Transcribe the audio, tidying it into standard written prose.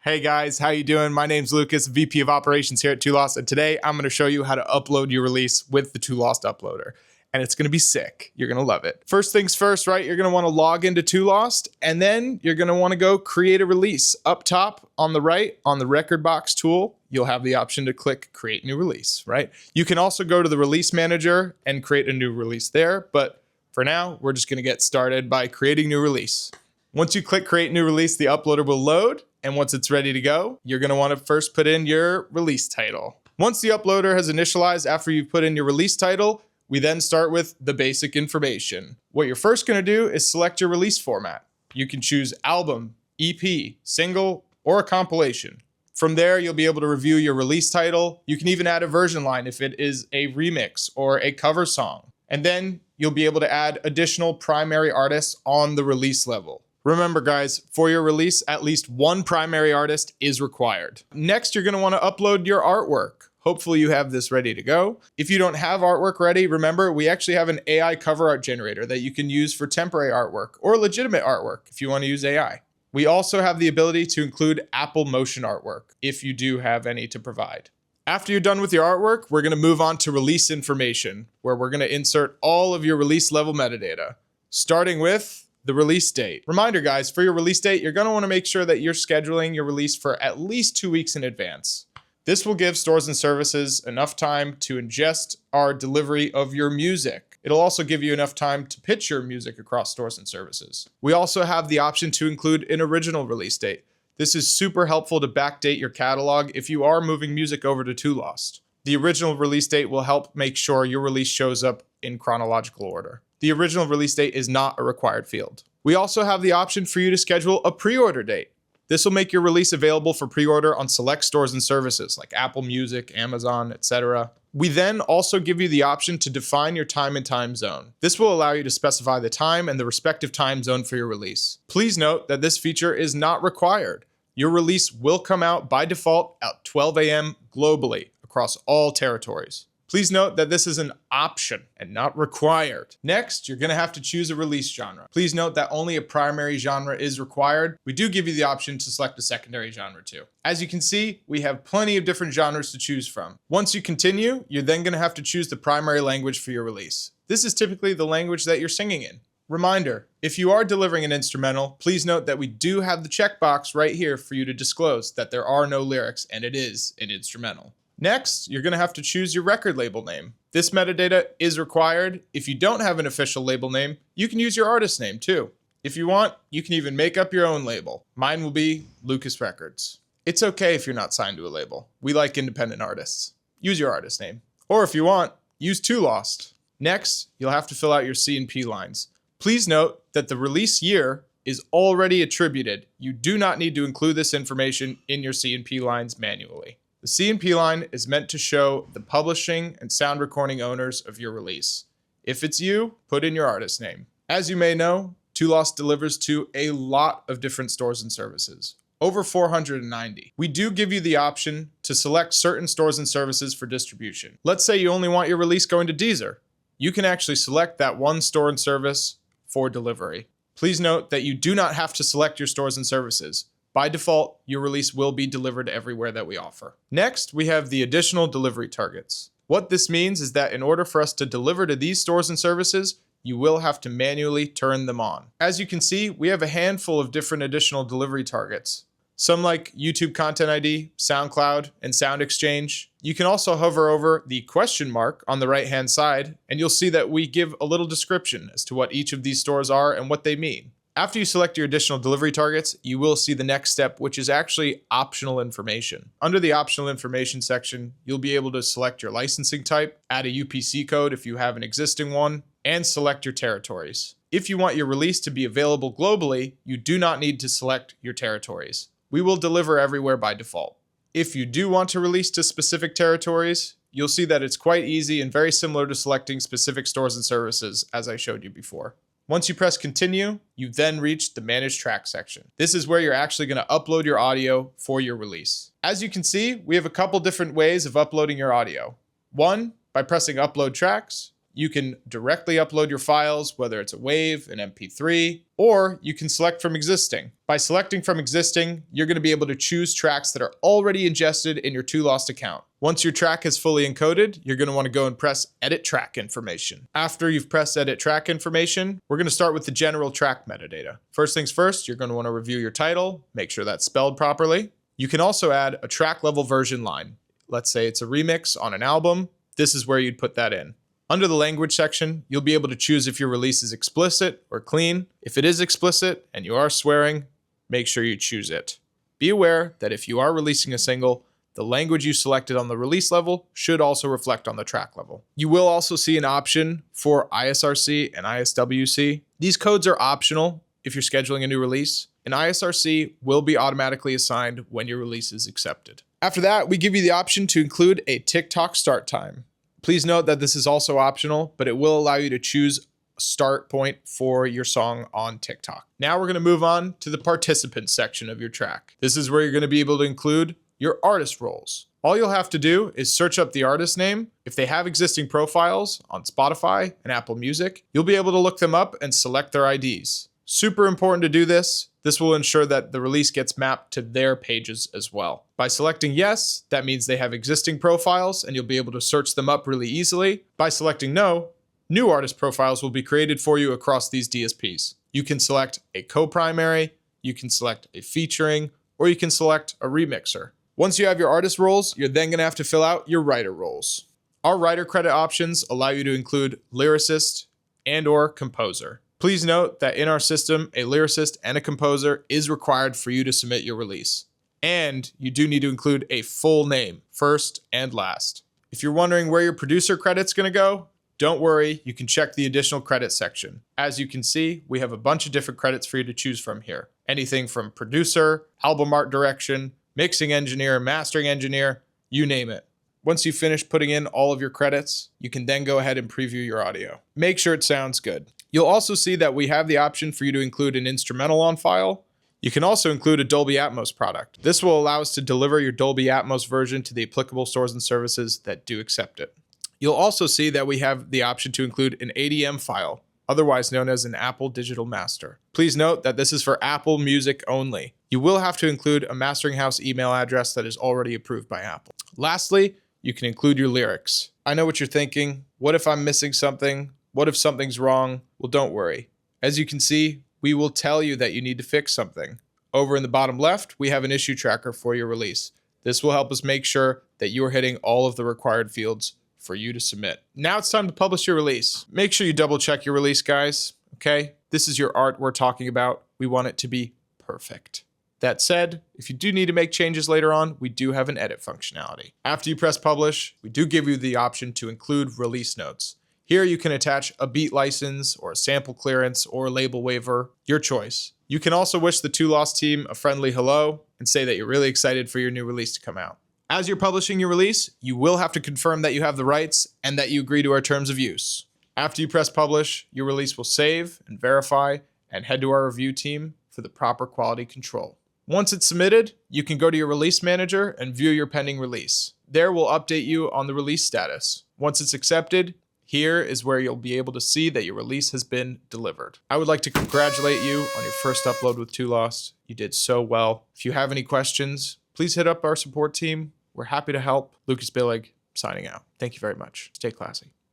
Hey guys, how you doing? My name's Lucas, VP of Operations here at 2Lost, and today I'm going to show you how to upload your release with the 2Lost uploader. And it's going to be sick. You're going to love it. First things first, right? You're going to want to log into 2Lost, and then you're going to want to go create a release. Up top on the right, on the record box tool, you'll have the option to click create new release, right? You can also go to the release manager and create a new release there, but for now, we're just going to get started by creating new release. Once you click create new release, the uploader will load. And once it's ready to go, you're going to want to first put in your release title. Once the uploader has initialized after you've put in your release title, we then start with the basic information. What you're first going to do is select your release format. You can choose album, EP, single, or a compilation. From there, you'll be able to review your release title. You can even add a version line if it is a remix or a cover song. And then you'll be able to add additional primary artists on the release level. Remember guys, for your release, at least one primary artist is required. Next, you're going to want to upload your artwork. Hopefully you have this ready to go. If you don't have artwork ready, remember, we actually have an AI cover art generator that you can use for temporary artwork or legitimate artwork if you want to use AI. We also have the ability to include Apple Motion artwork if you do have any to provide. After you're done with your artwork, we're going to move on to release information, where we're going to insert all of your release level metadata, starting with the release date. Reminder guys, for your release date, you're going to want to make sure that you're scheduling your release for at least 2 weeks in advance. This will give stores and services enough time to ingest our delivery of your music. It'll also give you enough time to pitch your music across stores and services. We also have the option to include an original release date. This is super helpful to backdate your catalog if you are moving music over to 2Lost. The original release date will help make sure your release shows up in chronological order. The original release date is not a required field. We also have the option for you to schedule a pre-order date. This will make your release available for pre-order on select stores and services like Apple Music, Amazon, etc. We then also give you the option to define your time and time zone. This will allow you to specify the time and the respective time zone for your release. Please note that this feature is not required. Your release will come out by default at 12 a.m. globally across all territories. Please note that this is an option and not required. Next, you're going to have to choose a release genre. Please note that only a primary genre is required. We do give you the option to select a secondary genre too. As you can see, we have plenty of different genres to choose from. Once you continue, you're then going to have to choose the primary language for your release. This is typically the language that you're singing in. Reminder, if you are delivering an instrumental, please note that we do have the checkbox right here for you to disclose that there are no lyrics and it is an instrumental. Next, you're going to have to choose your record label name. This metadata is required. If you don't have an official label name, you can use your artist name too. If you want, you can even make up your own label. Mine will be Lucas Records. It's okay if you're not signed to a label. We like independent artists. Use your artist name. Or if you want, use 2Lost. Next, you'll have to fill out your C&P lines. Please note that the release year is already attributed. You do not need to include this information in your C&P lines manually. The C&P line is meant to show the publishing and sound recording owners of your release. If it's you, put in your artist name. As you may know, 2Lost delivers to a lot of different stores and services, over 490. We do give you the option to select certain stores and services for distribution. Let's say you only want your release going to Deezer. You can actually select that one store and service for delivery. Please note that you do not have to select your stores and services. By default, your release will be delivered everywhere that we offer. Next, we have the additional delivery targets. What this means is that in order for us to deliver to these stores and services, you will have to manually turn them on. As you can see, we have a handful of different additional delivery targets. Some like YouTube Content ID, SoundCloud, and Sound Exchange. You can also hover over the question mark on the right-hand side, and you'll see that we give a little description as to what each of these stores are and what they mean. After you select your additional delivery targets, you will see the next step, which is actually optional information. Under the optional information section, you'll be able to select your licensing type, add a UPC code if you have an existing one, and select your territories. If you want your release to be available globally, you do not need to select your territories. We will deliver everywhere by default. If you do want to release to specific territories, you'll see that it's quite easy and very similar to selecting specific stores and services as I showed you before. Once you press continue, you then reach the manage track section. This is where you're actually going to upload your audio for your release. As you can see, we have a couple different ways of uploading your audio. One, by pressing upload tracks. you can directly upload your files, whether it's a WAV, an MP3, or you can select from existing. By selecting from existing, you're going to be able to choose tracks that are already ingested in your 2Lost account. Once your track is fully encoded, you're going to want to go and press Edit Track Information. After you've pressed Edit Track Information, we're going to start with the general track metadata. First things first, you're going to want to review your title, make sure that's spelled properly. You can also add a track level version line. Let's say it's a remix on an album. This is where you'd put that in. Under the language section, you'll be able to choose if your release is explicit or clean. If it is explicit and you are swearing, make sure you choose it. Be aware that if you are releasing a single, the language you selected on the release level should also reflect on the track level. You will also see an option for ISRC and ISWC. These codes are optional if you're scheduling a new release, and ISRC will be automatically assigned when your release is accepted. After that, we give you the option to include a TikTok start time. Please note that this is also optional, but it will allow you to choose a start point for your song on TikTok. Now we're going to move on to the participants section of your track. This is where you're going to be able to include your artist roles. All you'll have to do is search up the artist name. If they have existing profiles on Spotify and Apple Music, you'll be able to look them up and select their IDs. Super important to do this. This will ensure that the release gets mapped to their pages as well. By selecting yes, that means they have existing profiles and you'll be able to search them up really easily. By selecting no, new artist profiles will be created for you across these DSPs. You can select a co-primary, you can select a featuring, or you can select a remixer. Once you have your artist roles, you're then going to have to fill out your writer roles. Our writer credit options allow you to include lyricist and/or composer. Please note that in our system, a lyricist and a composer is required for you to submit your release. And you do need to include a full name, first and last. If you're wondering where your producer credit's going to go, don't worry, you can check the additional credit section. As you can see, we have a bunch of different credits for you to choose from here. Anything from producer, album art direction, mixing engineer, mastering engineer, you name it. Once you finish putting in all of your credits, you can then go ahead and preview your audio. Make sure it sounds good. You'll also see that we have the option for you to include an instrumental on file. You can also include a Dolby Atmos product. This will allow us to deliver your Dolby Atmos version to the applicable stores and services that do accept it. You'll also see that we have the option to include an ADM file, otherwise known as an Apple Digital Master. Please note that this is for Apple Music only. You will have to include a mastering house email address that is already approved by Apple. Lastly, you can include your lyrics. I know what you're thinking. What if I'm missing something? What if something's wrong? Well, don't worry. As you can see, we will tell you that you need to fix something. Over in the bottom left, we have an issue tracker for your release. This will help us make sure that you are hitting all of the required fields for you to submit. Now it's time to publish your release. Make sure you double check your release, guys, okay? This is your art we're talking about. We want it to be perfect. That said, if you do need to make changes later on, we do have an edit functionality. After you press publish, we do give you the option to include release notes. Here you can attach a beat license or a sample clearance or a label waiver, your choice. You can also wish the 2Lost team a friendly hello and say that you're really excited for your new release to come out. As you're publishing your release, you will have to confirm that you have the rights and that you agree to our terms of use. After you press publish, your release will save and verify and head to our review team for the proper quality control. Once it's submitted, you can go to your release manager and view your pending release. There we'll update you on the release status. Once it's accepted, here is where you'll be able to see that your release has been delivered. I would like to congratulate you on your first upload with 2Lost. You did so well. If you have any questions, please hit up our support team. We're happy to help. Lucas Billig, signing out. Thank you very much. Stay classy.